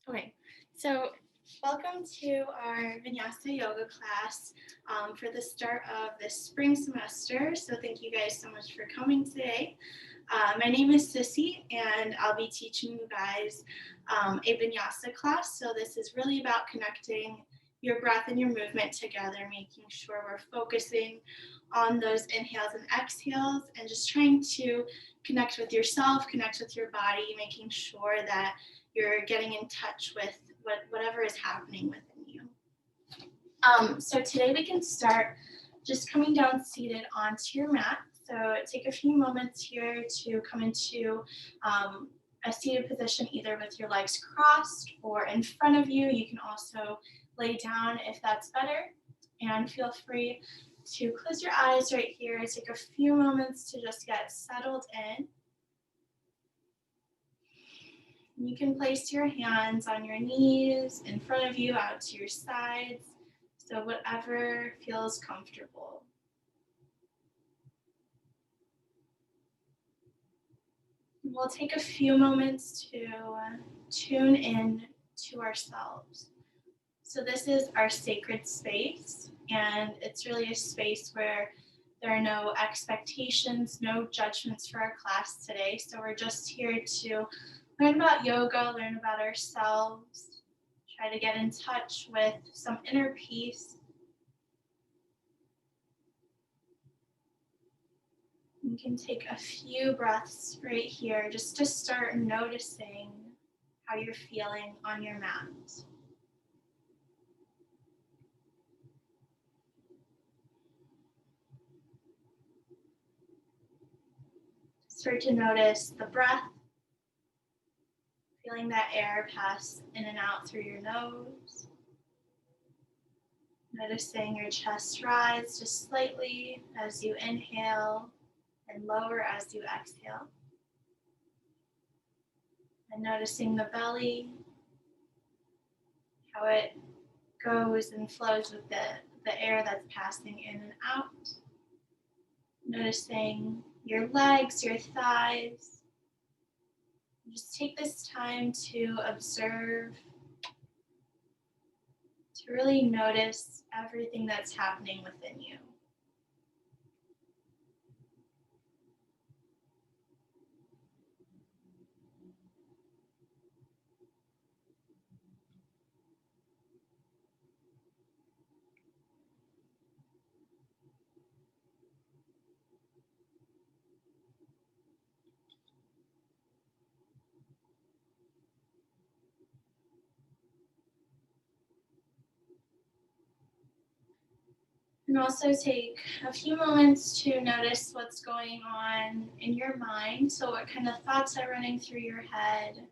Okay, so welcome to our Vinyasa yoga class for the start of this spring semester. So thank you guys so much for coming today. My name is Cissy, and I'll be teaching you guys a Vinyasa class. So this is really about connecting your breath and your movement together, making sure we're focusing on those inhales and exhales, and just trying to connect with yourself, connect with your body, making sure that you're getting in touch with whatever is happening within you. So today we can start just coming down seated onto your mat. So take a few moments here to come into a seated position, either with your legs crossed or in front of you. You can also lay down if that's better. And feel free to close your eyes right here. Take a few moments to just get settled in. You can place your hands on your knees, in front of you, out to your sides, so whatever feels comfortable. We'll take a few moments to tune in to ourselves. So this is our sacred space, and it's really a space where there are no expectations, no judgments for our class today. So we're just here to learn about yoga, learn about ourselves, try to get in touch with some inner peace. You can take a few breaths right here just to start noticing how you're feeling on your mat. Start to notice the breath, feeling that air pass in and out through your nose. Noticing your chest rise just slightly as you inhale and lower as you exhale. And noticing the belly, how it goes and flows with the air that's passing in and out. Noticing your legs, your thighs. Just take this time to observe, to really notice everything that's happening within you. And also take a few moments to notice what's going on in your mind. So what kind of thoughts are running through your head?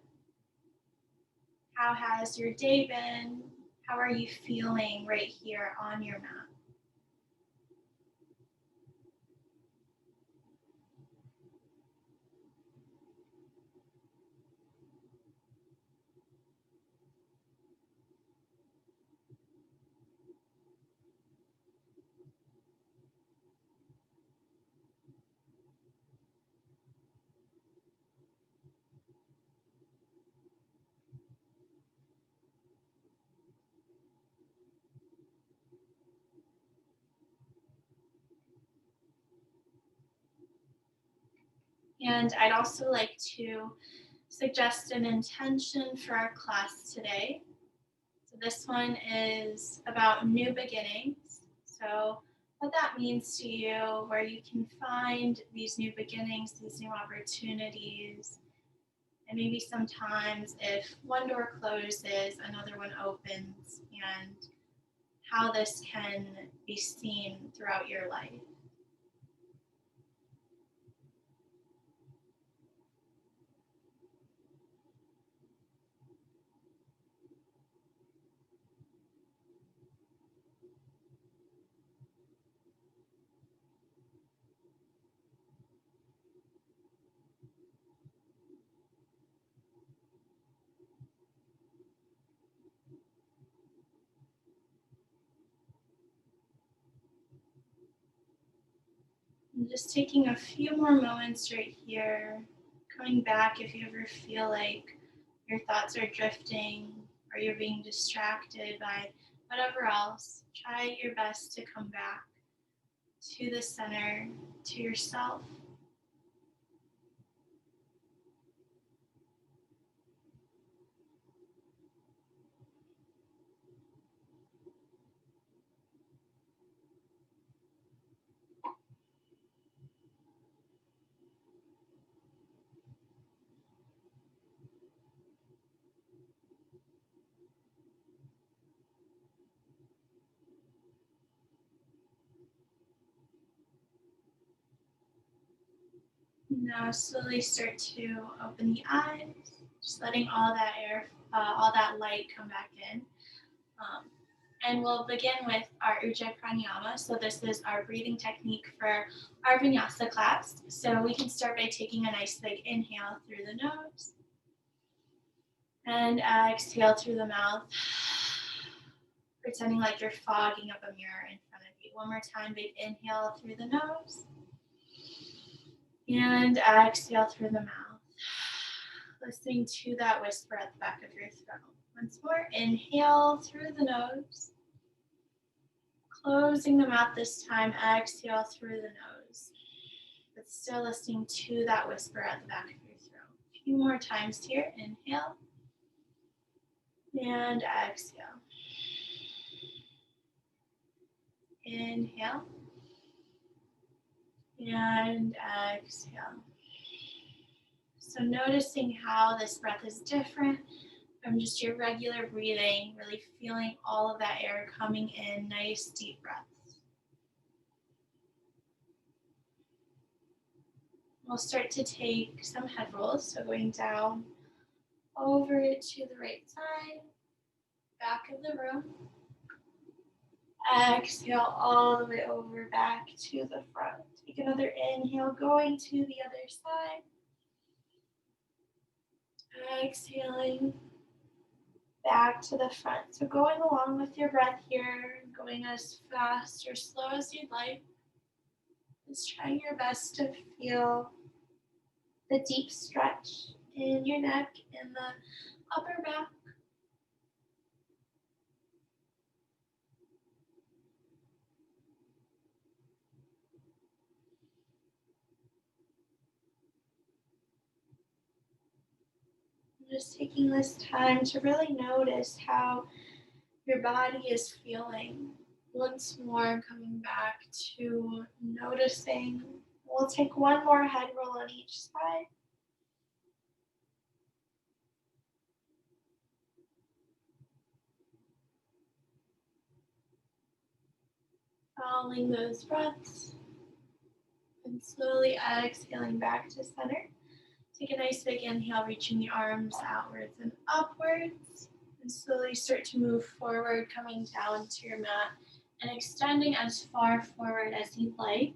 How has your day been? How are you feeling right here on your mat? And I'd also like to suggest an intention for our class today. So this one is about new beginnings. So what that means to you, where you can find these new beginnings, these new opportunities. And maybe sometimes if one door closes, another one opens, and how this can be seen throughout your life. And just taking a few more moments right here, coming back if you ever feel like your thoughts are drifting, or you're being distracted by whatever else, try your best to come back to the center, to yourself. Now slowly start to open the eyes, just letting all that air, all that light come back in. And we'll begin with our Ujjayi Pranayama. So this is our breathing technique for our vinyasa class. So we can start by taking a nice big inhale through the nose and exhale through the mouth, pretending like you're fogging up a mirror in front of you. One more time, big inhale through the nose and exhale through the mouth, listening to that whisper at the back of your throat. Once more, inhale through the nose, closing the mouth this time, exhale through the nose, but still listening to that whisper at the back of your throat. A few more times here, inhale and exhale. Inhale and exhale. So noticing how this breath is different from just your regular breathing, really feeling all of that air coming in, nice deep breaths. We'll start to take some head rolls, so going down over to the right side, back of the room. Exhale all the way over back to the front. Take another inhale, going to the other side. Exhaling back to the front. So going along with your breath here, going as fast or slow as you'd like. Just trying your best to feel the deep stretch in your neck and the upper back. Just taking this time to really notice how your body is feeling. Once more, coming back to noticing. We'll take one more head roll on each side. Following those breaths and slowly exhaling back to center. Take a nice big inhale, reaching the arms outwards and upwards. And slowly start to move forward, coming down to your mat and extending as far forward as you'd like.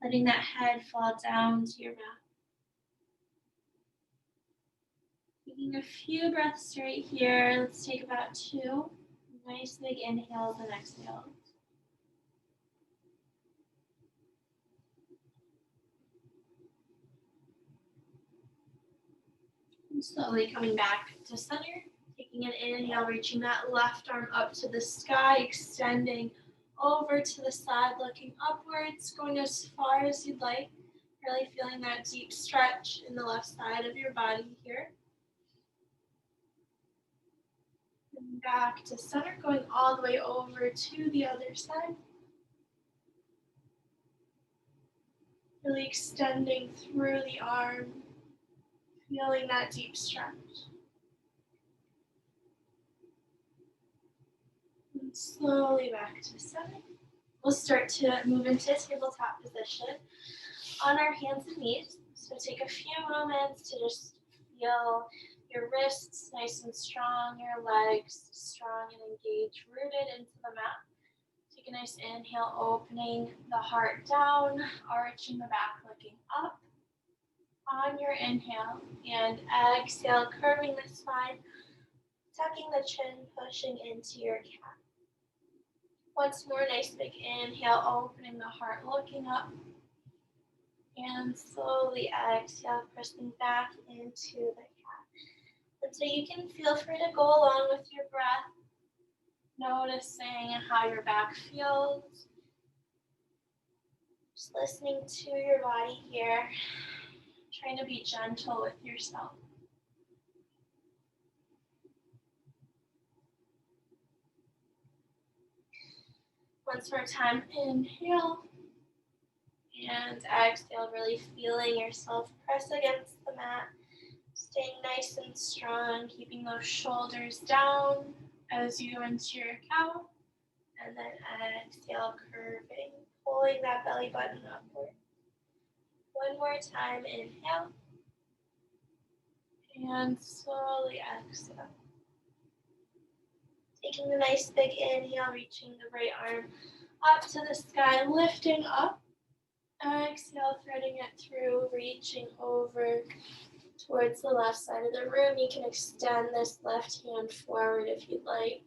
Letting that head fall down to your mat. Taking a few breaths right here. Let's take about 2. Nice big inhales and exhales. And slowly coming back to center. Taking an inhale, reaching that left arm up to the sky, extending over to the side, looking upwards, going as far as you'd like. Really feeling that deep stretch in the left side of your body here. And back to center, going all the way over to the other side. Really extending through the arm, feeling that deep stretch. And slowly back to center. We'll start to move into tabletop position on our hands and knees. So take a few moments to just feel your wrists nice and strong, your legs strong and engaged, rooted into the mat. Take a nice inhale, opening the heart down, arching the back, looking up on your inhale, and exhale, curving the spine, tucking the chin, pushing into your cat. Once more, nice big inhale, opening the heart, looking up, and slowly exhale, pressing back into the cat. And so you can feel free to go along with your breath, noticing how your back feels. Just listening to your body here, trying to be gentle with yourself. Once more time, inhale and exhale, really feeling yourself press against the mat, staying nice and strong, keeping those shoulders down as you go into your cow, and then exhale, curving, pulling that belly button upward. One more time, inhale, and slowly exhale. Taking a nice big inhale, reaching the right arm up to the sky, lifting up. Exhale, threading it through, reaching over towards the left side of the room. You can extend this left hand forward if you'd like.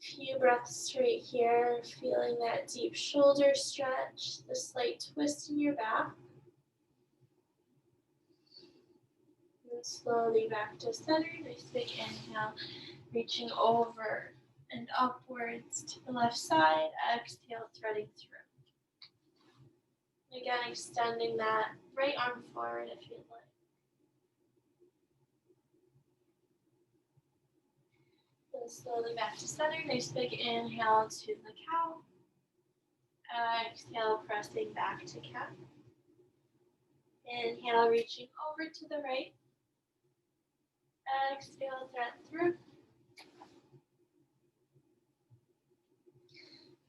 Few breaths straight here, feeling that deep shoulder stretch, the slight twist in your back. And slowly back to center. Nice big inhale, reaching over and upwards to the left side. Exhale, threading through. Again, extending that right arm forward if you'd like. And slowly back to center. Nice big inhale to the cow. Exhale, pressing back to cat. Inhale, reaching over to the right. Exhale, thread through.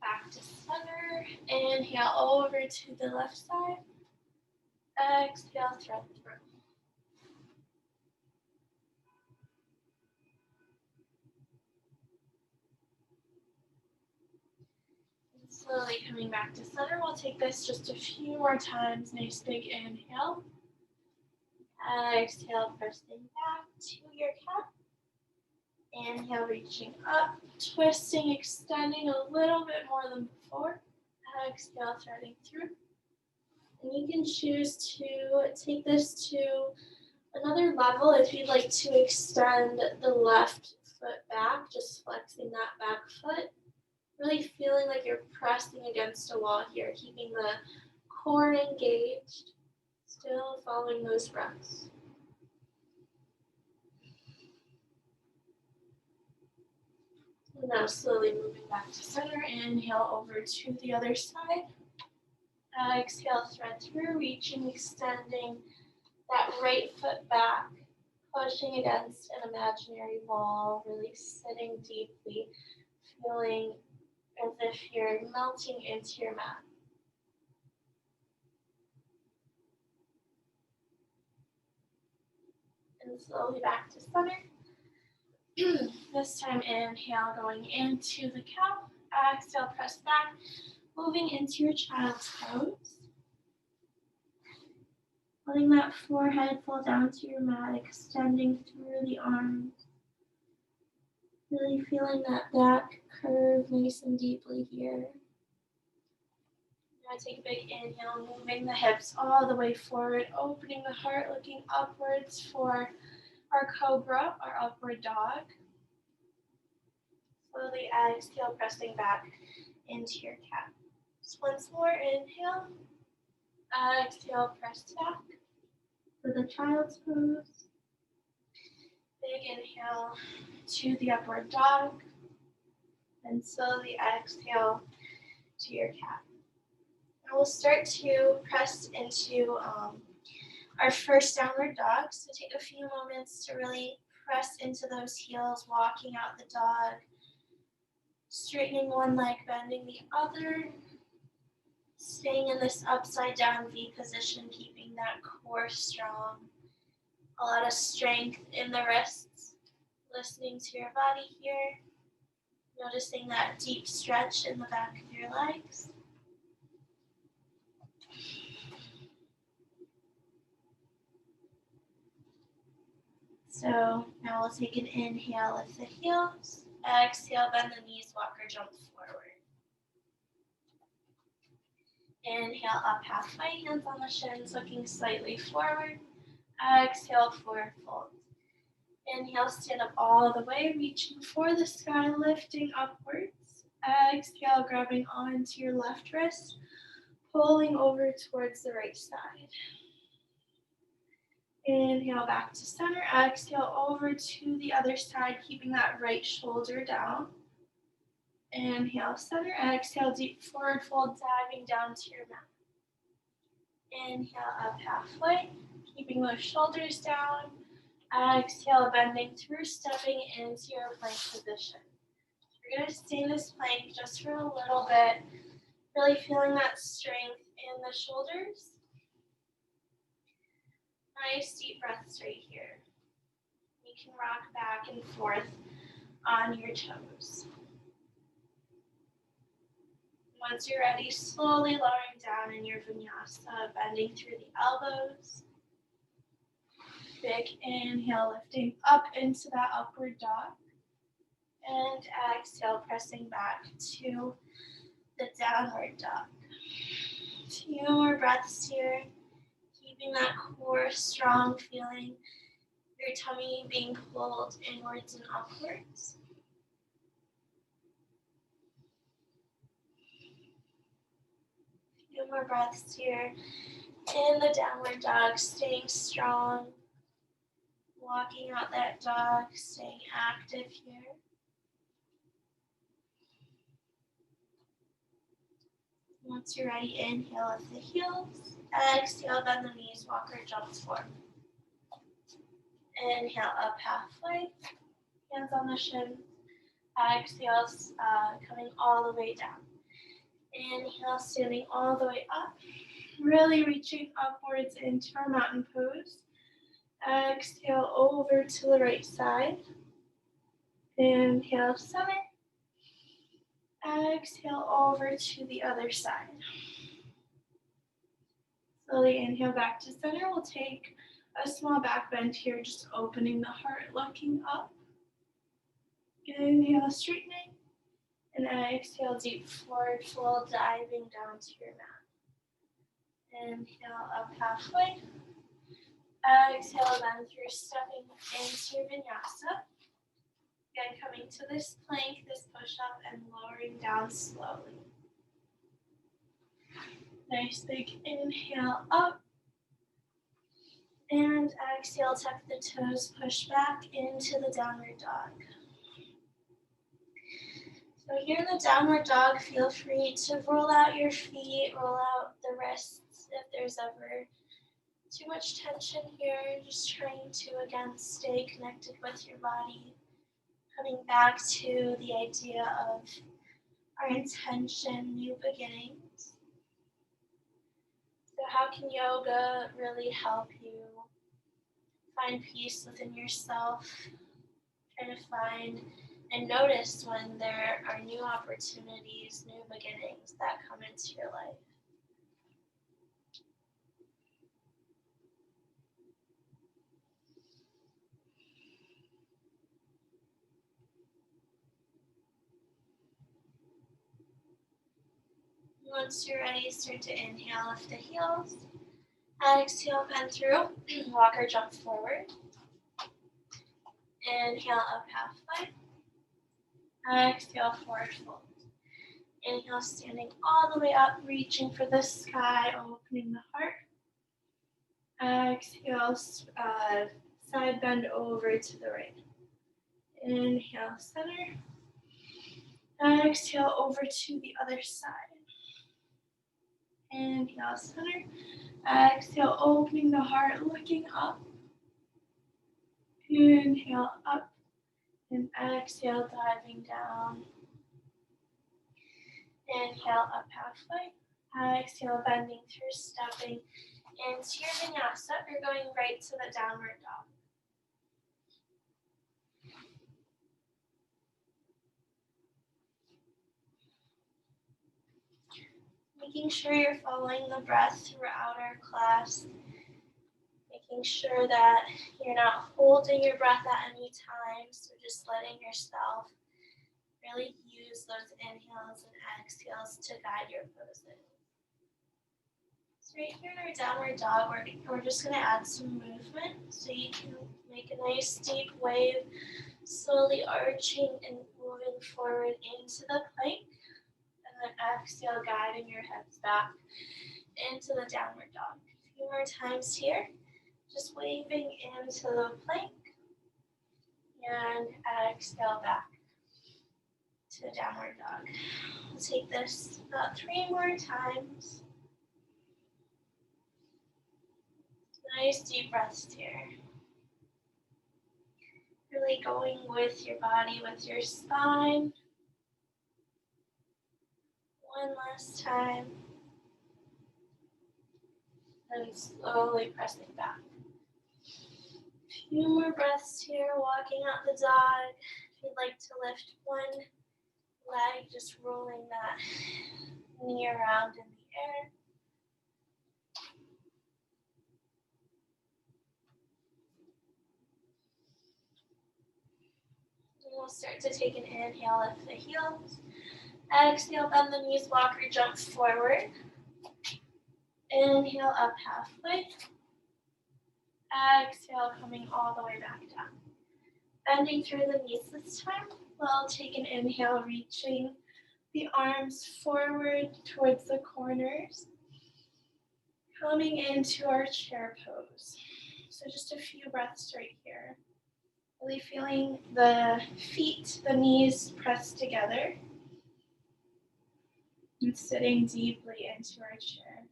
Back to center. Inhale, over to the left side. Exhale, thread through. And slowly coming back to center. We'll take this just a few more times. Nice big inhale. Exhale, pressing back to your cat. Inhale, reaching up, twisting, extending a little bit more than before. Exhale, threading through. And you can choose to take this to another level if you'd like to extend the left foot back, just flexing that back foot. Really feeling like you're pressing against a wall here, keeping the core engaged, still following those breaths. And now slowly moving back to center. Inhale over to the other side. Exhale, thread through, reaching, extending that right foot back, pushing against an imaginary wall, really sitting deeply, feeling as if you're melting into your mat. And slowly back to center. This time, inhale, going into the cow. Exhale, press back, moving into your child's pose. Letting that forehead fall down to your mat, extending through the arms. Really feeling that back curve nice and deeply here. Now take a big inhale, moving the hips all the way forward, opening the heart, looking upwards for our cobra, our upward dog. Slowly exhale, pressing back into your cat. Just once more, inhale. Exhale, press back for the child's pose. Big inhale to the upward dog. And slowly exhale to your cat. And we'll start to press into our first downward dog. So take a few moments to really press into those heels, walking out the dog, straightening one leg, bending the other, staying in this upside down V position, keeping that core strong. A lot of strength in the wrists, listening to your body here, noticing that deep stretch in the back of your legs. So now we'll take an inhale, lift the heels. Exhale, bend the knees, walk or jump forward. Inhale, up halfway, hands on the shins, looking slightly forward. Exhale, forward fold. Inhale, stand up all the way, reaching for the sky, lifting upwards. Exhale, grabbing onto your left wrist, pulling over towards the right side. Inhale back to center. Exhale over to the other side, keeping that right shoulder down. Inhale, center. Exhale, deep forward fold, diving down to your mat. Inhale, up halfway, keeping those shoulders down. Exhale, bending through, stepping into your plank position. We're going to stay in this plank just for a little bit, really feeling that strength in the shoulders. Nice deep breaths right here. You can rock back and forth on your toes. Once you're ready, slowly lowering down in your vinyasa, bending through the elbows. Big inhale, lifting up into that upward dog. And exhale, pressing back to the downward dog. 2 more breaths here, keeping that core strong, feeling your tummy being pulled inwards and upwards. Few more breaths here in the downward dog, staying strong, walking out that dog, staying active here. Once you're ready, inhale at the heels. Exhale, bend the knees, walk or jump forward. Inhale up halfway, hands on the shins. Exhale, coming all the way down. Inhale, standing all the way up. Really reaching upwards into our mountain pose. Exhale over to the right side. Inhale, center. Exhale over to the other side. Slowly inhale back to center. We'll take a small back bend here, just opening the heart, looking up. Inhale, straightening. And exhale, deep forward fold, diving down to your mat. Inhale, up halfway. Exhale, bend through, stepping into your vinyasa. Again, coming to this plank, this push-up, and lowering down slowly. Nice big inhale up. And exhale, tuck the toes, push back into the downward dog. So here in the downward dog, feel free to roll out your feet, roll out the wrists if there's ever too much tension here. Just trying to, again, stay connected with your body. Coming back to the idea of our intention, new beginnings. So how can yoga really help you find peace within yourself? Try to find and notice when there are new opportunities, new beginnings that come into your life. Once you're ready, start to inhale, lift the heels. Exhale, bend through, walk or jump forward. Inhale, up halfway. Exhale, forward fold. Inhale, standing all the way up, reaching for the sky, opening the heart. Exhale, side bend over to the right. Inhale, center. Exhale, over to the other side. Inhale, center. Exhale, opening the heart, looking up. Inhale, up. And exhale, diving down. Inhale, up halfway. Exhale, bending through, stepping into your vinyasa. You're going right to the downward dog. Making sure you're following the breath throughout our class. Making sure that you're not holding your breath at any time. So just letting yourself really use those inhales and exhales to guide your poses. Right here in our downward dog, we're just going to add some movement so you can make a nice deep wave, slowly arching and moving forward into the plank, and then exhale, guiding your hips back into the downward dog. A few more times here, just waving into the plank, and exhale back to the downward dog. We'll take this about 3 more times. Nice deep breaths here. Really going with your body, with your spine. One last time. And slowly pressing back. A few more breaths here, walking out the dog. If you'd like to lift one leg, just rolling that knee around in the air. And we'll start to take an inhale, lift the heels. Exhale, bend the knees, walk or jump forward. Inhale, up halfway. Exhale, coming all the way back down. Bending through the knees this time. We'll take an inhale, reaching the arms forward towards the corners. Coming into our chair pose. So just a few breaths right here. Really feeling the feet, the knees pressed together. And sitting deeply into our chair.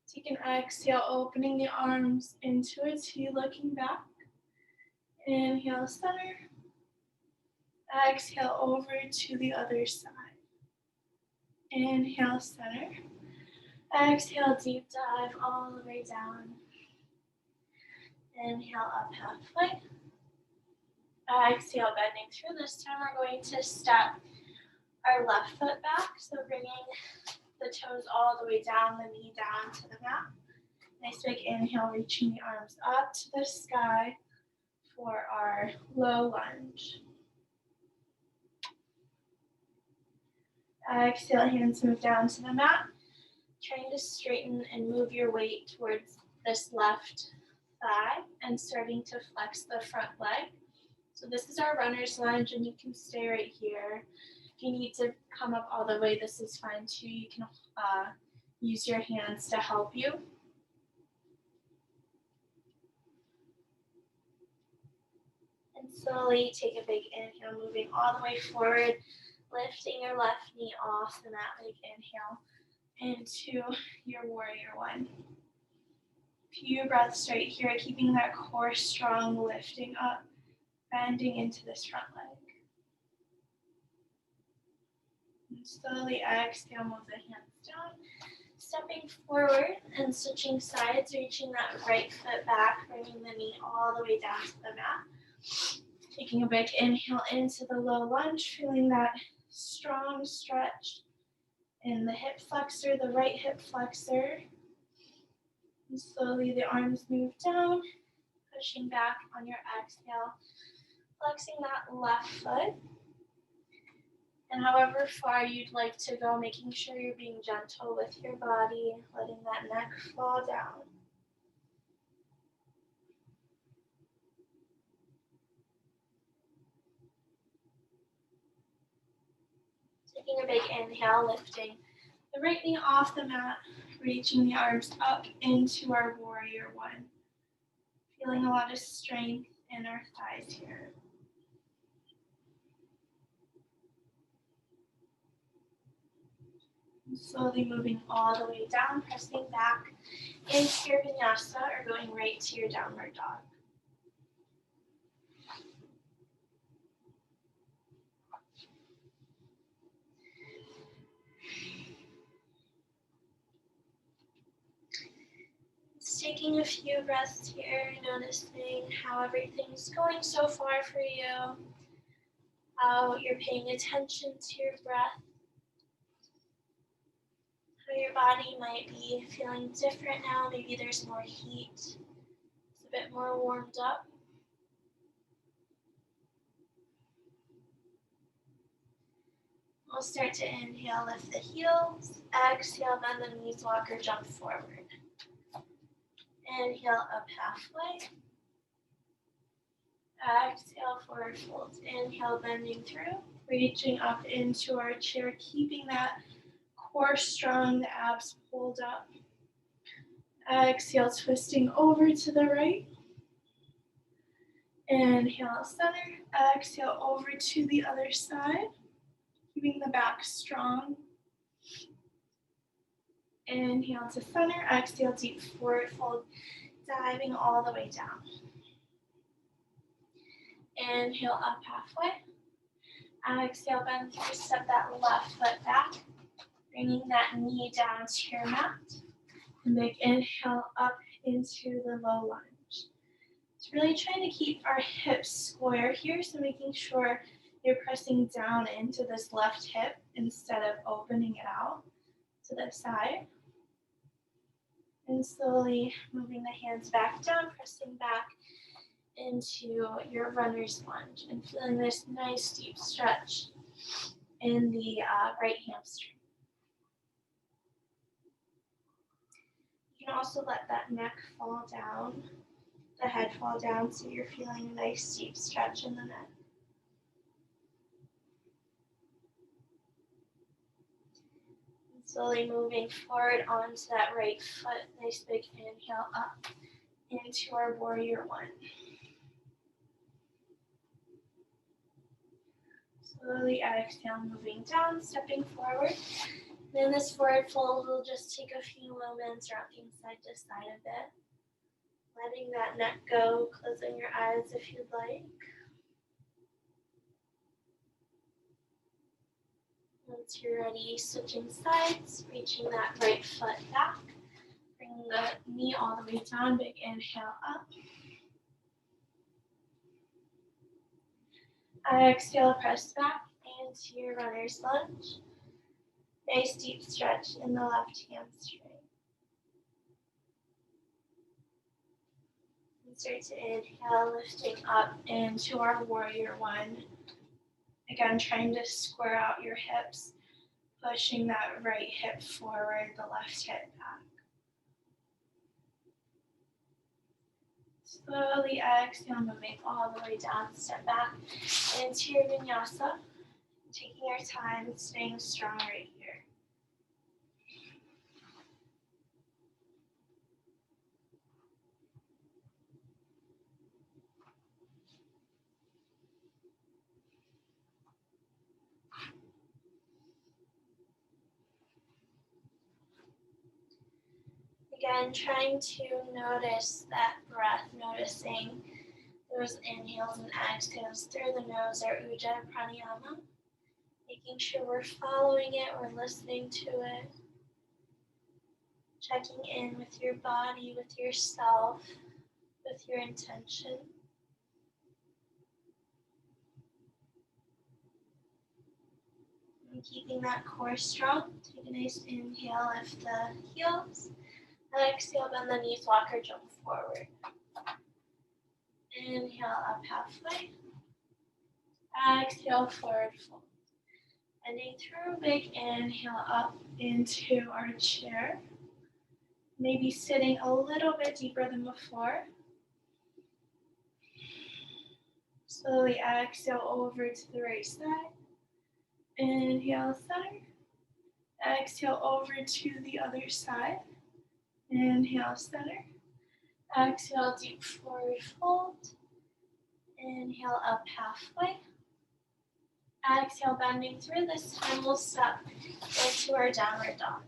Take an exhale, opening the arms into a T, looking back. Inhale, center. Exhale, over to the other side. Inhale, center. Exhale, deep dive all the way down. Inhale, up halfway. Exhale, bending through. This time we're going to step our left foot back. So bringing the toes all the way down, the knee down to the mat. Nice big inhale, reaching the arms up to the sky for our low lunge. Exhale, hands move down to the mat. Trying to straighten and move your weight towards this left thigh and starting to flex the front leg. So this is our runner's lunge and you can stay right here. If you need to come up all the way, this is fine too. You can use your hands to help you. And slowly take a big inhale, moving all the way forward, lifting your left knee off the mat. Big inhale into your warrior one. Few breaths right here, keeping that core strong, lifting up, bending into this front leg. And slowly exhale, move the hands down. Stepping forward and switching sides, reaching that right foot back, bringing the knee all the way down to the mat. Taking a big inhale into the low lunge, feeling that strong stretch in the hip flexor, the right hip flexor. And slowly the arms move down, pushing back on your exhale, flexing that left foot. And however far you'd like to go, making sure you're being gentle with your body, letting that neck fall down. Taking a big inhale, lifting the right knee off the mat, reaching the arms up into our warrior one. Feeling a lot of strength in our thighs here. And slowly moving all the way down, pressing back into your vinyasa or going right to your downward dog. Just taking a few breaths here, noticing how everything's going so far for you, how you're paying attention to your breath, how your body might be feeling different now. Maybe there's more heat, it's a bit more warmed up. We'll start to inhale, lift the heels. Exhale, bend the knees, walk or jump forward. Inhale up halfway. Exhale, forward fold. Inhale, bending through, reaching up into our chair, keeping that core strong, the abs pulled up. Exhale, twisting over to the right. Inhale, center. Exhale, over to the other side, keeping the back strong. Inhale to center. Exhale, deep forward fold, diving all the way down. Inhale, up halfway. Exhale, bend through, step that left foot back, bringing that knee down to your mat. And big inhale up into the low lunge. It's really trying to keep our hips square here, so making sure you're pressing down into this left hip instead of opening it out to the side. And slowly moving the hands back down, pressing back into your runner's lunge and feeling this nice deep stretch in the right hamstring. You can also let that neck fall down, the head fall down, so you're feeling a nice deep stretch in the neck. And slowly moving forward onto that right foot, nice big inhale up into our warrior one. Slowly exhale, moving down, stepping forward. Then this forward fold will just take a few moments, rocking side to side a bit. Letting that neck go, closing your eyes if you'd like. Once you're ready, switching sides, reaching that right foot back. Bringing the knee all the way down, big inhale up. Exhale, press back into your runner's lunge. Nice deep stretch in the left hamstring. And start to inhale, lifting up into our warrior one. Again, trying to square out your hips, pushing that right hip forward, the left hip back. Slowly exhale, moving all the way down, step back into your vinyasa. Taking your time, staying strong right here. Again, trying to notice that breath, noticing those inhales and exhales through the nose, our Ujjayi Pranayama. Making sure we're following it, we're listening to it. Checking in with your body, with yourself, with your intention. And keeping that core strong. Take a nice inhale, lift the heels. Exhale, bend the knees, walk or jump forward. Inhale, up halfway. Exhale, forward fold. Bending through, big inhale up into our chair. Maybe sitting a little bit deeper than before. Slowly exhale over to the right side. Inhale, center. Exhale over to the other side. Inhale, center. Exhale, deep forward fold. Inhale, up halfway. Exhale, bending through. This time we'll step into our downward dog.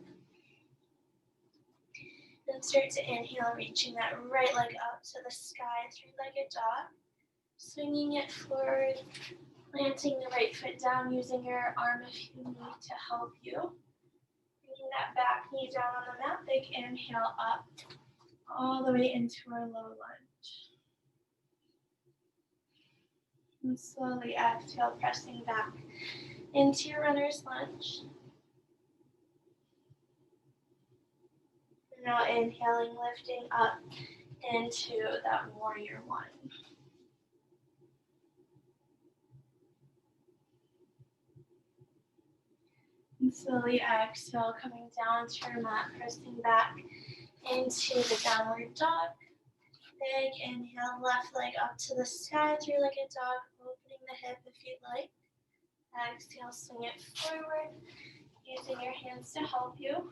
Then start to inhale, reaching that right leg up to the sky, three-legged dog. Swinging it forward, planting the right foot down, using your arm if you need to help you. Bringing that back knee down on the mat, big inhale up, all the way into our low lunge. And slowly exhale, pressing back into your runner's lunge. And now inhaling, lifting up into that warrior one. And slowly exhale, coming down to your mat, pressing back into the downward dog. Big inhale, left leg up to the sky, through like a dog, opening the hip if you'd like. Exhale, swing it forward, using your hands to help you.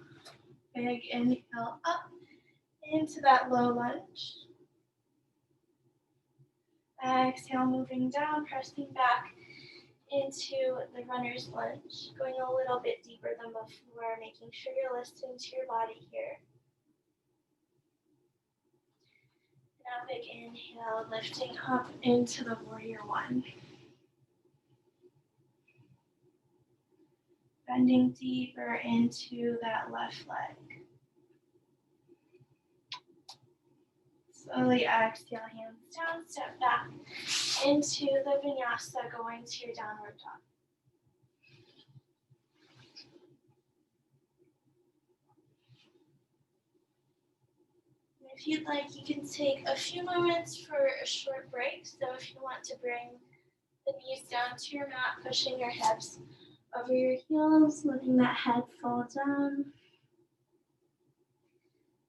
Big inhale up into that low lunge. Exhale, moving down, pressing back into the runner's lunge. Going a little bit deeper than before, making sure you're listening to your body here. Now big inhale, lifting up into the warrior one. Bending deeper into that left leg. Slowly exhale, hands down, step back into the vinyasa, going to your downward dog. If you'd like, you can take a few moments for a short break. So if you want to bring the knees down to your mat, pushing your hips over your heels, letting that head fall down.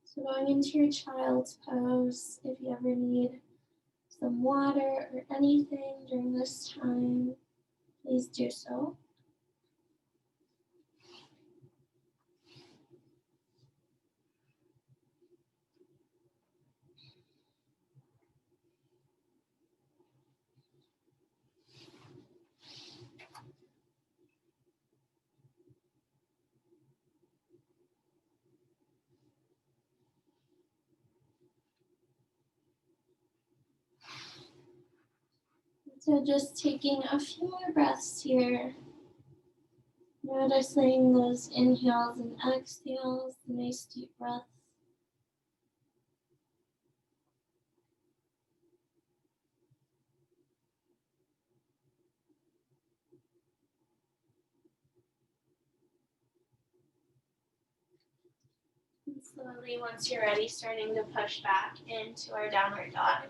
So going into your child's pose, if you ever need some water or anything during this time, please do so. So just taking a few more breaths here. Noticing those inhales and exhales, nice deep breaths. And slowly, once you're ready, starting to push back into our downward dog.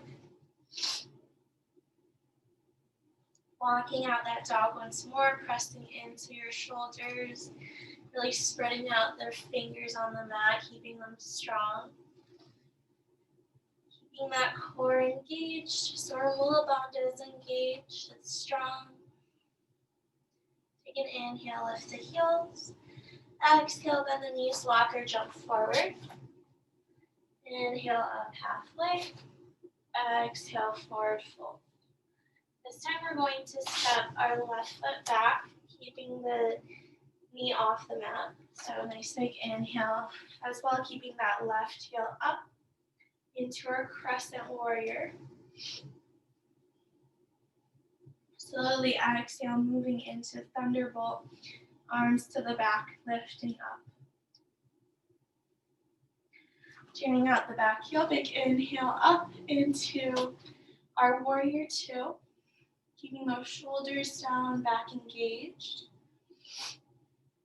Walking out that dog once more, pressing into your shoulders, really spreading out their fingers on the mat, keeping them strong. Keeping that core engaged, so our mula bandha is engaged, it's strong. Take an inhale, lift the heels. Exhale, bend the knees, walk or jump forward. Inhale up halfway. Exhale, forward fold. This time we're going to step our left foot back, keeping the knee off the mat. So nice big inhale, as well keeping that left heel up into our crescent warrior. Slowly exhale, moving into thunderbolt, arms to the back, lifting up. Turning out the back heel, big inhale up into our warrior two. Keeping those shoulders down, back engaged.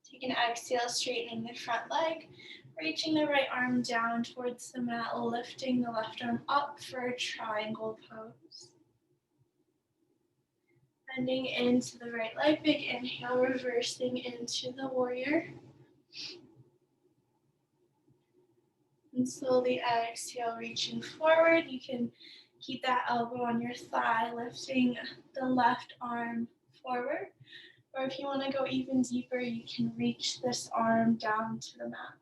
Take an exhale, straightening the front leg, reaching the right arm down towards the mat, lifting the left arm up for a triangle pose. Bending into the right leg, big inhale, reversing into the warrior. And slowly exhale, reaching forward. You can keep that elbow on your thigh, lifting the left arm forward. Or if you want to go even deeper, you can reach this arm down to the mat.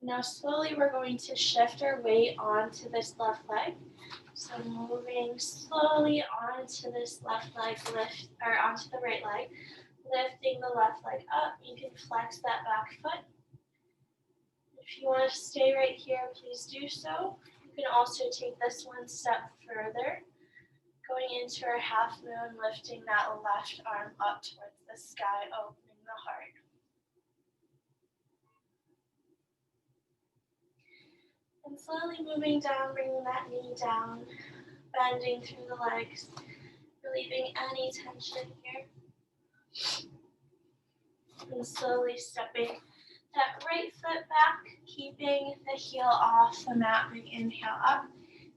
Now slowly we're going to shift our weight onto this left leg. So moving slowly onto this left leg, onto the right leg, lifting the left leg up. You can flex that back foot. If you want to stay right here, please do so. You can also take this one step further, going into our half moon, lifting that left arm up towards the sky, opening the heart. And slowly moving down, bringing that knee down, bending through the legs, relieving any tension here. And slowly stepping that right foot back, keeping the heel off the mat, big inhale up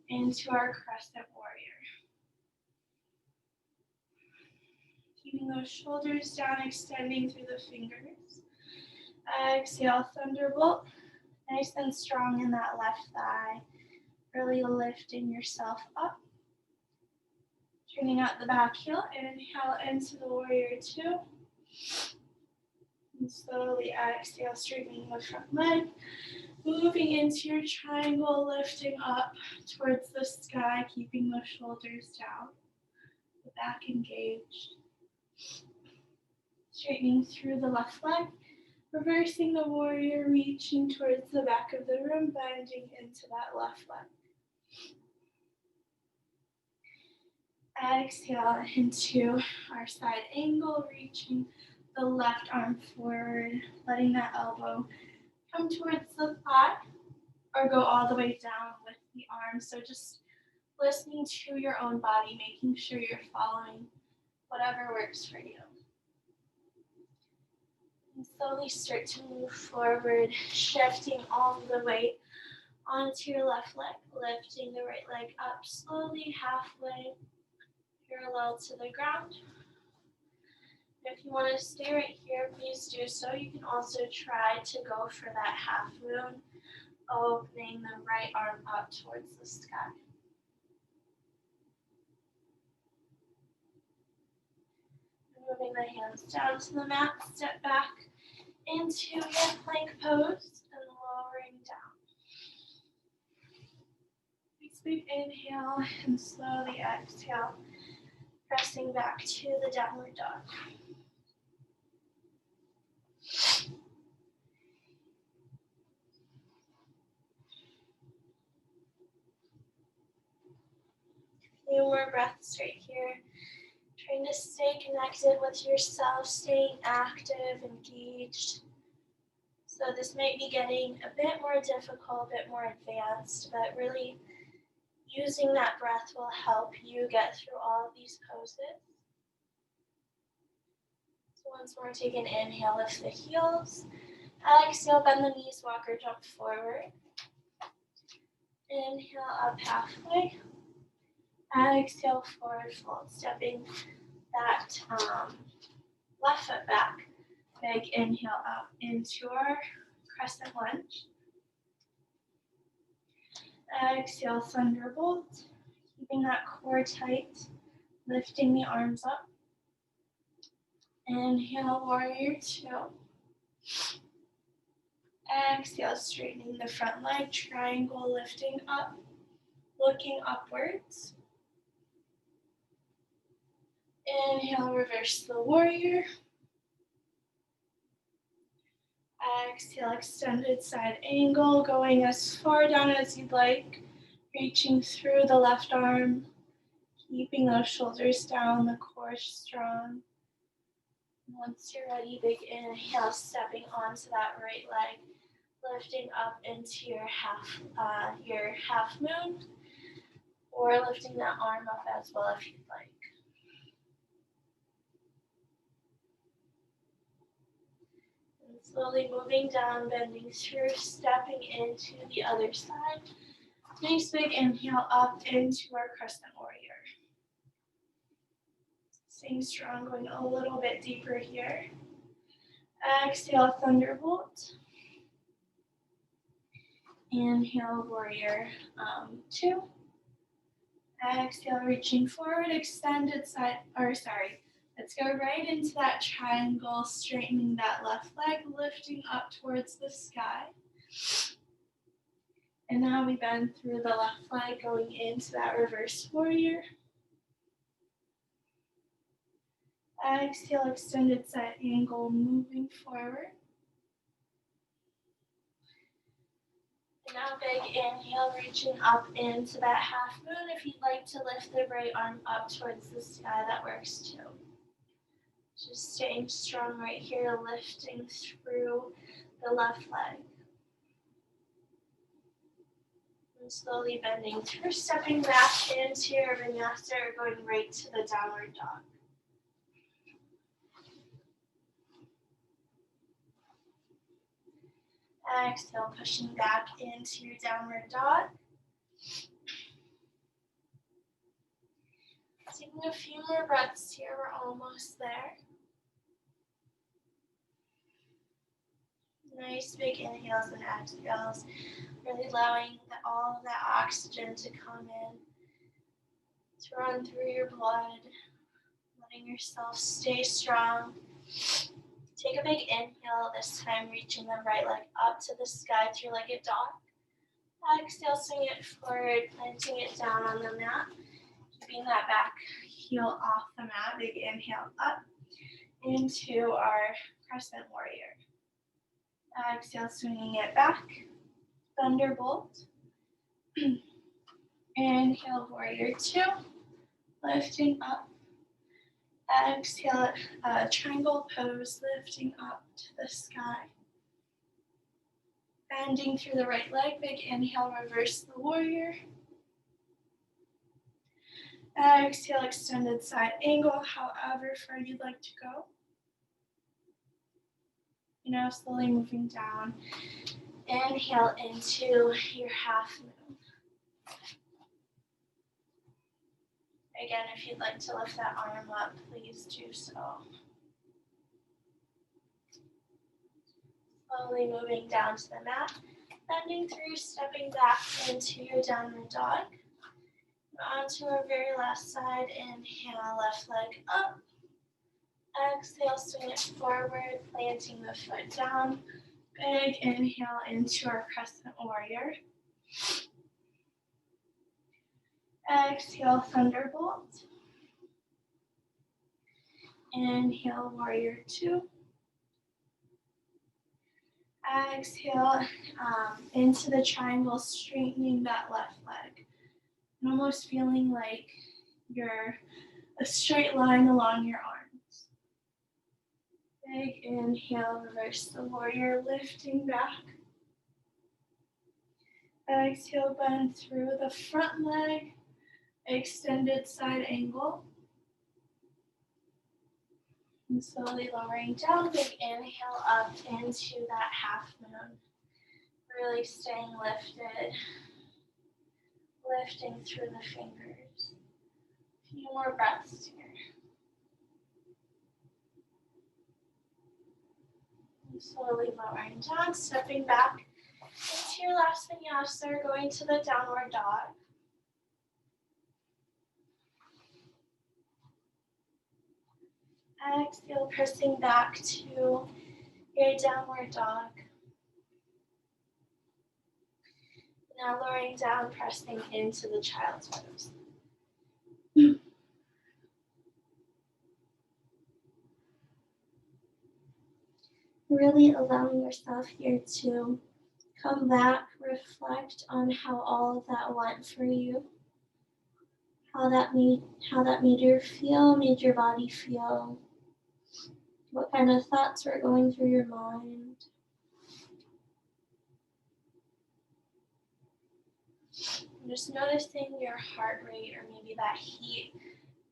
into our crescent warrior. Keeping those shoulders down, extending through the fingers. Exhale, thunderbolt. Nice and strong in that left thigh. Really lifting yourself up. Turning out the back heel. Inhale into the warrior two. And slowly exhale, straightening the front leg. Moving into your triangle, lifting up towards the sky, keeping the shoulders down. The back engaged. Straightening through the left leg. Reversing the warrior, reaching towards the back of the room, bending into that left leg. Exhale into our side angle, reaching the left arm forward, letting that elbow come towards the thigh or go all the way down with the arm. So just listening to your own body, making sure you're following whatever works for you. And slowly start to move forward, shifting all the weight onto your left leg, lifting the right leg up slowly, halfway, parallel to the ground. If you want to stay right here, please do so. You can also try to go for that half moon, opening the right arm up towards the sky. Moving the hands down to the mat, step back into your plank pose and lowering down. Nice big inhale and slowly exhale, pressing back to the downward dog. A few more breaths right here. Trying to stay connected with yourself, staying active, engaged. So this might be getting a bit more difficult, a bit more advanced, but really using that breath will help you get through all of these poses. So once more, take an inhale, lift the heels. Exhale, bend the knees, walk or jump forward. Inhale, up halfway. Exhale, forward fold, stepping that left foot back. Big inhale up into our crescent lunge. Exhale, thunderbolt. Keeping that core tight, lifting the arms up. Inhale, warrior two. Exhale, straightening the front leg, triangle, lifting up, looking upwards. Inhale, reverse the warrior. Exhale, extended side angle, going as far down as you'd like, reaching through the left arm, keeping those shoulders down, the core strong. Once you're ready, big inhale, stepping onto that right leg, lifting up into your half moon, or lifting that arm up as well if you'd like. And slowly moving down, bending through, stepping into the other side. Nice big inhale up into our crescent warrior. Staying strong, going a little bit deeper here. Exhale, thunderbolt. Inhale, warrior two. Exhale, reaching forward, extended side, let's go right into that triangle, straightening that left leg, lifting up towards the sky. And now we bend through the left leg, going into that reverse warrior. Exhale, extended side angle, moving forward. And now big inhale, reaching up into that half moon. If you'd like to lift the right arm up towards the sky, that works too. Just staying strong right here, lifting through the left leg. And slowly bending through, stepping back into your vinyasa, or going right to the downward dog. Exhale, pushing back into your downward dog. Taking a few more breaths here, we're almost there. Nice big inhales and exhales, really allowing all of that oxygen to come in, to run through your blood, letting yourself stay strong. Take a big inhale, this time reaching the right leg up to the sky, three-legged dog. Exhale, swing it forward, planting it down on the mat, keeping that back heel off the mat. Big inhale up into our crescent warrior. Exhale, swinging it back, thunderbolt. Inhale, warrior two, lifting up. Exhale, triangle pose, lifting up to the sky. Bending through the right leg, big inhale, reverse the warrior. Exhale, extended side angle, however far you'd like to go. Now slowly moving down. Inhale into your half moon. Again, if you'd like to lift that arm up, please do so. Slowly moving down to the mat, bending through, stepping back into your downward dog. Onto our very last side, inhale, left leg up. Exhale, swing it forward, planting the foot down. Big inhale into our crescent warrior. Exhale, thunderbolt. Inhale, warrior two. Exhale, into the triangle, straightening that left leg. And almost feeling like you're a straight line along your arms. Big inhale, reverse the warrior, lifting back. Exhale, bend through the front leg, extended side angle. And slowly lowering down, big inhale up into that half moon. Really staying lifted, lifting through the fingers. A few more breaths here. And slowly lowering down, stepping back into your last vinyasa, going to the downward dog. Exhale, pressing back to your downward dog. Now lowering down, pressing into the child's pose. Really allowing yourself here to come back, reflect on how all of that went for you. How that made you feel, made your body feel. What kind of thoughts were going through your mind. Just noticing your heart rate or maybe that heat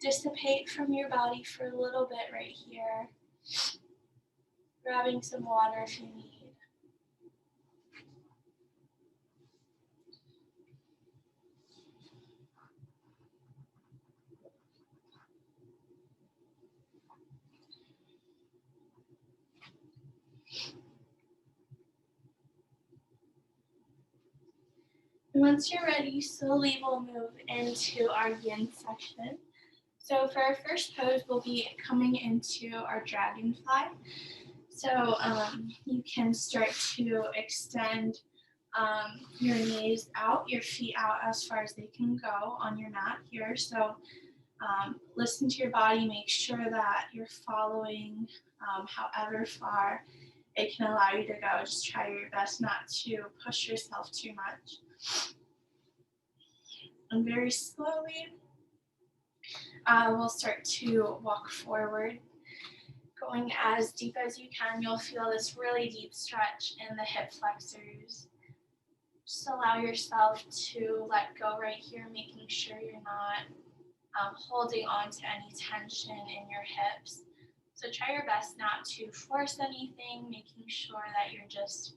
dissipate from your body for a little bit right here. Grabbing some water if you need. And once you're ready, slowly we'll move into our yin section. So for our first pose, we'll be coming into our dragonfly. So you can start to extend your knees out, your feet out as far as they can go on your mat here. So listen to your body, make sure that you're following however far it can allow you to go. Just try your best not to push yourself too much. And very slowly, we'll start to walk forward. Going as deep as you can, you'll feel this really deep stretch in the hip flexors. Just allow yourself to let go right here, making sure you're not holding on to any tension in your hips. So try your best not to force anything, making sure that you're just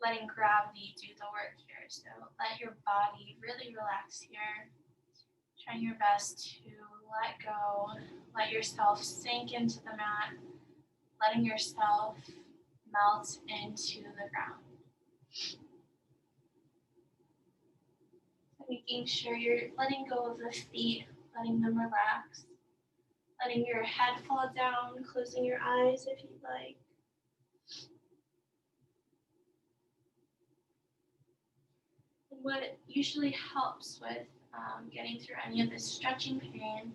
letting gravity do the work here. So let your body really relax here. Trying your best to let go, let yourself sink into the mat, letting yourself melt into the ground. So making sure you're letting go of the feet, letting them relax, letting your head fall down, closing your eyes if you'd like. And what usually helps with getting through any of this stretching pain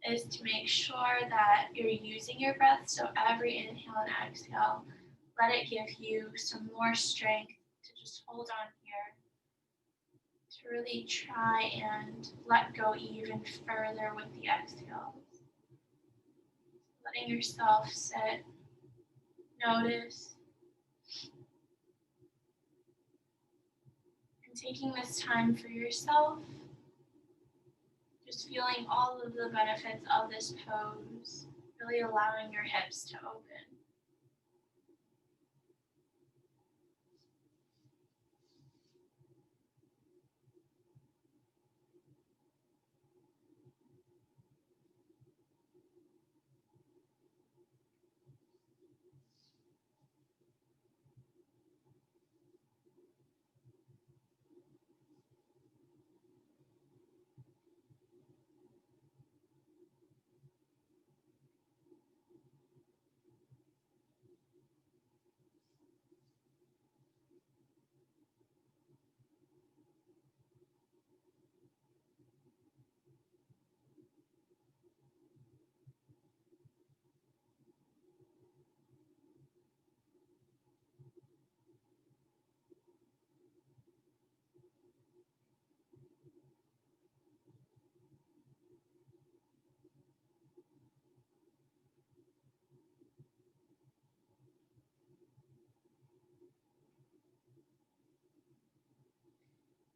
is to make sure that you're using your breath. So every inhale and exhale, let it give you some more strength to just hold on here, to really try and let go even further with the exhales. Letting yourself sit, notice, and taking this time for yourself, just feeling all of the benefits of this pose, really allowing your hips to open.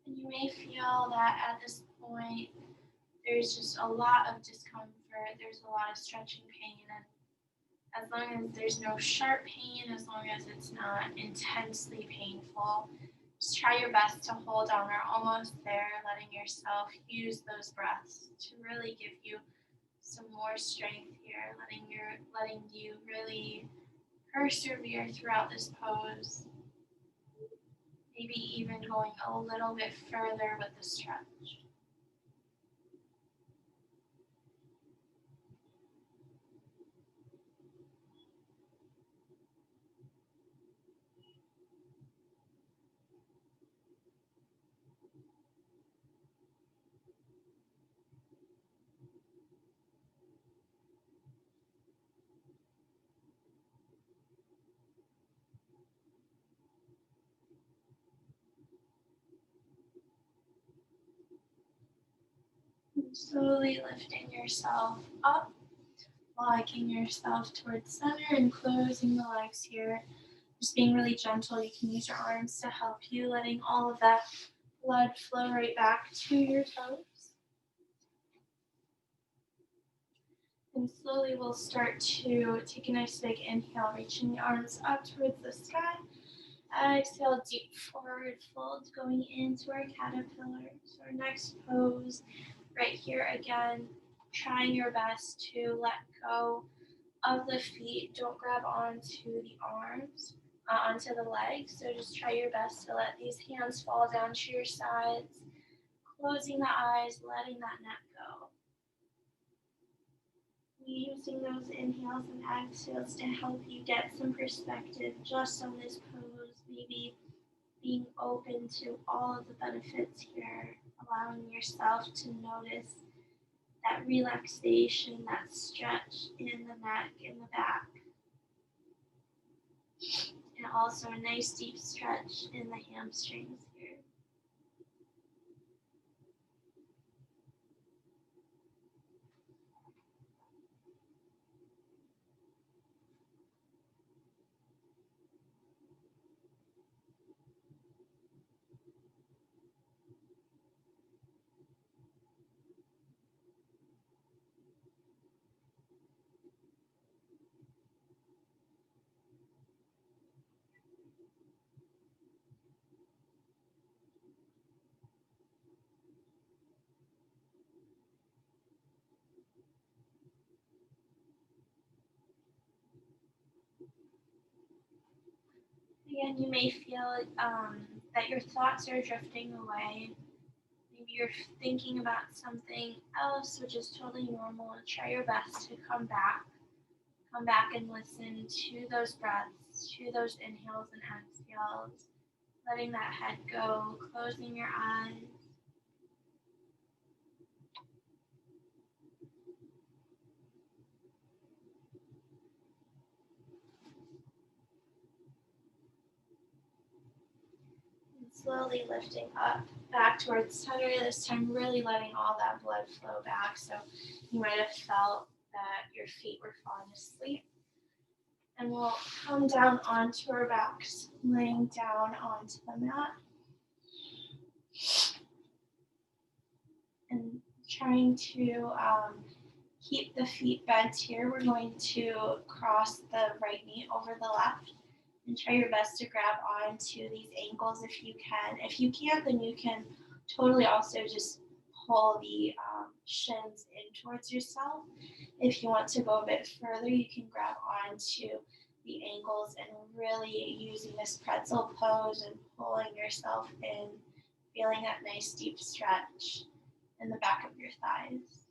And you may feel that at this point, there's just a lot of discomfort, there's a lot of stretching pain, and as long as there's no sharp pain, as long as it's not intensely painful, just try your best to hold on. We're almost there, letting yourself use those breaths to really give you some more strength here, letting you really persevere throughout this pose, maybe even going a little bit further with the stretch. And slowly lifting yourself up, walking yourself towards center and closing the legs here. Just being really gentle. You can use your arms to help you, letting all of that blood flow right back to your toes. And slowly we'll start to take a nice big inhale, reaching the arms up towards the sky. Exhale, deep forward fold, going into our caterpillar. So our next pose right here again, trying your best to let go of the feet. Don't grab onto the arms, onto the legs. So just try your best to let these hands fall down to your sides, closing the eyes, letting that neck go. Using those inhales and exhales to help you get some perspective just on this pose, maybe being open to all of the benefits here, allowing yourself to notice that relaxation, that stretch in the neck, in the back, and also a nice deep stretch in the hamstrings here. Again, you may feel that your thoughts are drifting away. Maybe you're thinking about something else, which is totally normal. Try your best to come back. Come back and listen to those breaths, to those inhales and exhales, letting that head go, closing your eyes. Slowly lifting up back towards center, this time really letting all that blood flow back. So you might have felt that your feet were falling asleep. And we'll come down onto our backs, laying down onto the mat. And trying to keep the feet bent here. We're going to cross the right knee over the left. And try your best to grab onto these ankles if you can. If you can't, then you can totally also just pull the shins in towards yourself. If you want to go a bit further, you can grab onto the ankles and really using this pretzel pose and pulling yourself in, feeling that nice deep stretch in the back of your thighs.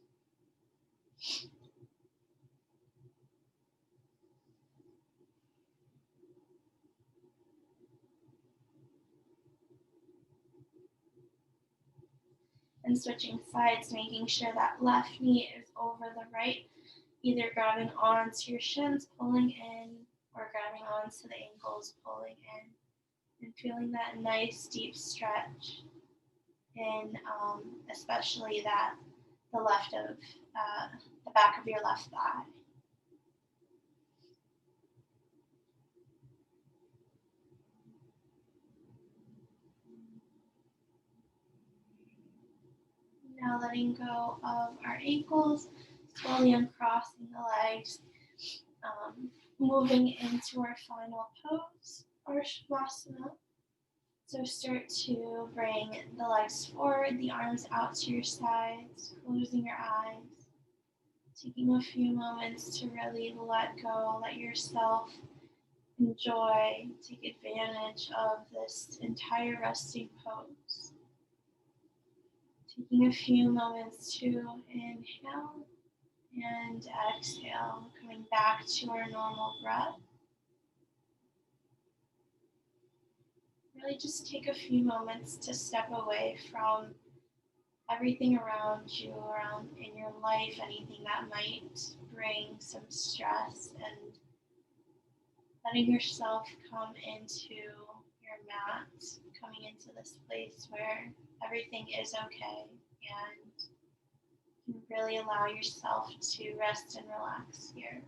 And switching sides, making sure that left knee is over the right, either grabbing onto your shins, pulling in, or grabbing onto the ankles, pulling in, and feeling that nice deep stretch in especially the left of the back of your left thigh. Now letting go of our ankles, slowly uncrossing the legs, moving into our final pose, or Shavasana. So start to bring the legs forward, the arms out to your sides, closing your eyes, taking a few moments to really let go, let yourself enjoy, take advantage of this entire resting pose. Taking a few moments to inhale and exhale, coming back to our normal breath. Really just take a few moments to step away from everything around you, around in your life, anything that might bring some stress, and letting yourself come into your mat, coming into this place where everything is okay, and you really allow yourself to rest and relax here.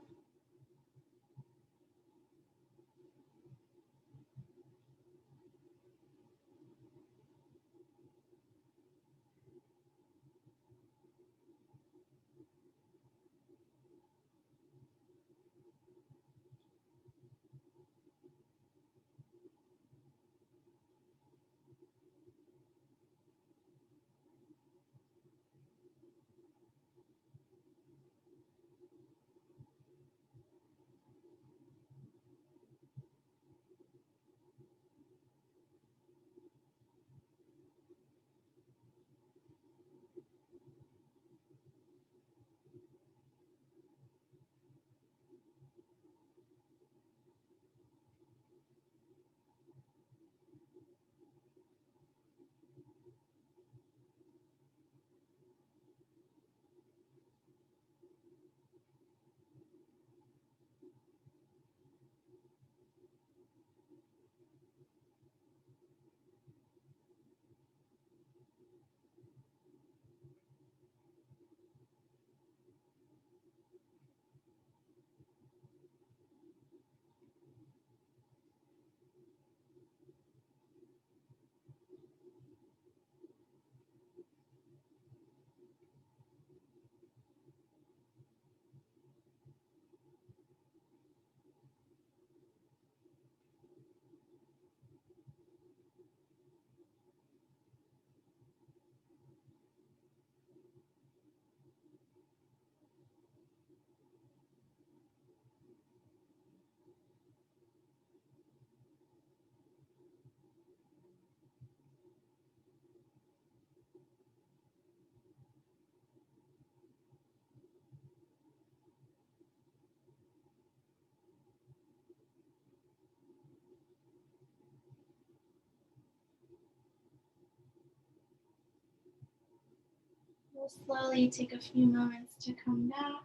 Slowly take a few moments to come back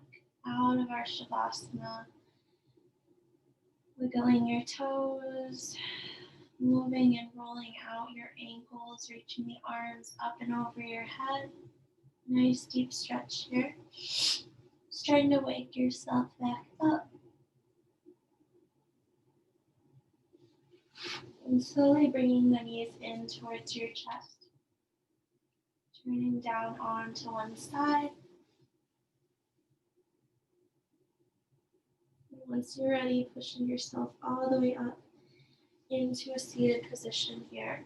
out of our Shavasana, wiggling your toes, moving and rolling out your ankles, reaching the arms up and over your head. Nice deep stretch here. Starting to wake yourself back up. And slowly bringing the knees in towards your chest. Turning down onto one side. And once you're ready, pushing yourself all the way up into a seated position here.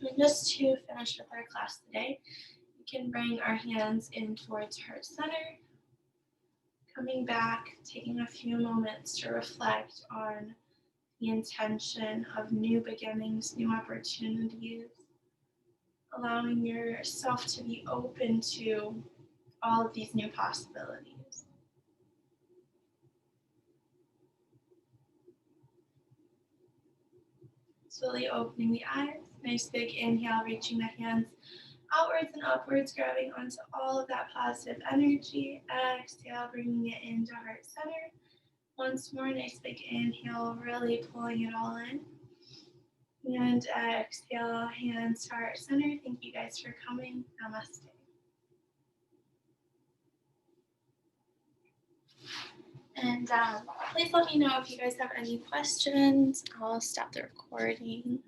And just to finish with our class today, we can bring our hands in towards heart center. Coming back, taking a few moments to reflect on the intention of new beginnings, new opportunities, allowing yourself to be open to all of these new possibilities. Slowly opening the eyes, nice big inhale, reaching the hands outwards and upwards, grabbing onto all of that positive energy. Exhale, bringing it into heart center. Once more, nice big inhale, really pulling it all in. And exhale, hands to heart center. Thank you guys for coming. Namaste. And please let me know if you guys have any questions. I'll stop the recording.